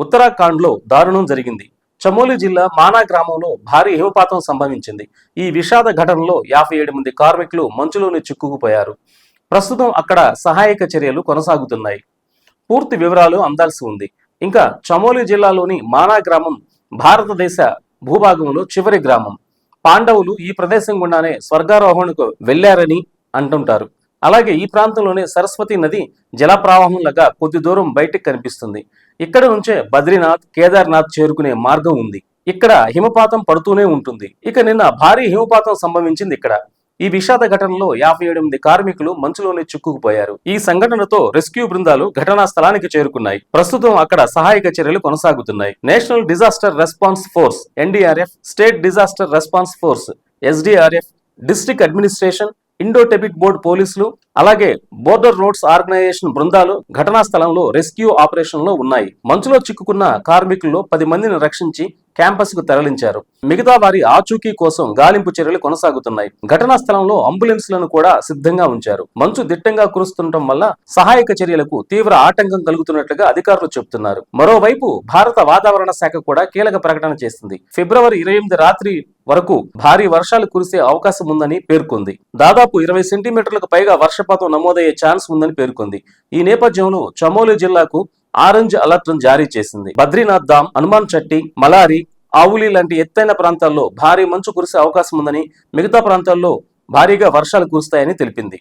ఉత్తరాఖండ్లో దారుణం జరిగింది. చమోలి జిల్లా మానా గ్రామంలో భారీ హిమపాతం సంభవించింది. ఈ విషాద ఘటనలో 57 మంది కార్మికులు మంచులోని చిక్కుకుపోయారు. ప్రస్తుతం అక్కడ సహాయక చర్యలు కొనసాగుతున్నాయి. పూర్తి వివరాలు అందాల్సి ఉంది. ఇంకా చమోలి జిల్లాలోని మానా గ్రామం భారతదేశ భూభాగంలో చివరి గ్రామం. పాండవులు ఈ ప్రదేశం గుండానే స్వర్గారోహణకు వెళ్లారని అంటుంటారు. అలాగే ఈ ప్రాంతంలోనే సరస్వతి నది జలప్రవాహంలాగా కొద్ది దూరం బయటికి కనిపిస్తుంది. ఇక్కడ నుంచే బద్రీనాథ్, కేదార్నాథ్ చేరుకునే మార్గం ఉంది. ఇక్కడ హిమపాతం పడుతూనే ఉంటుంది. ఇక నిన్న భారీ హిమపాతం సంభవించింది ఇక్కడ. ఈ విషాద ఘటనలో 57 మంది కార్మికులు మంచులోనే చిక్కుకుపోయారు. ఈ సంఘటనతో రెస్క్యూ బృందాలు ఘటనా స్థలానికి చేరుకున్నాయి. ప్రస్తుతం అక్కడ సహాయక చర్యలు కొనసాగుతున్నాయి. National disaster response force (NDRF), state disaster response force (SDRF), district administration, Indo Tibet board పోలీసులు, అలాగే బోర్డర్ రోడ్స్ ఆర్గనైజేషన్ బృందాలు ఘటనా స్థలంలో రెస్క్యూ ఆపరేషన్ లో ఉన్నాయి. మంచులో చిక్కుకున్న కార్మికుల్లో 10 మందిని రక్షించి క్యాంపస్ కు తరలించారు. మిగతా వారి ఆచూకీ కోసం గాలింపు చర్యలు కొనసాగుతున్నాయి. ఘటనా స్థలంలో అంబులెన్స్లను కూడా సిద్ధంగా ఉంచారు. మంచు దిట్టంగా కురుస్తుండటం వల్ల సహాయక చర్యలకు తీవ్ర ఆటంకం కలుగుతున్నట్లుగా అధికారులు చెబుతున్నారు. మరోవైపు భారత వాతావరణ శాఖ కూడా కీలక ప్రకటన చేసింది. ఫిబ్రవరి 28 రాత్రి వరకు భారీ వర్షాలు కురిసే అవకాశం ఉందని పేర్కొంది. దాదాపు 20 సెంటీమీటర్లకు పైగా వర్షపాతం నమోదయ్యే ఛాన్స్ ఉందని పేర్కొంది. ఈ నేపథ్యంలో చమోలి జిల్లాకు ఆరెంజ్ అలర్ట్ జారీ చేసింది. బద్రీనాథ్ ధామ్, హనుమాన్ చట్టి, మలారి, ఆవులి లాంటి ఎత్తైన ప్రాంతాల్లో భారీ మంచు కురిసే అవకాశం ఉందని, మిగతా ప్రాంతాల్లో భారీగా వర్షాలు కురుస్తాయని తెలిపింది.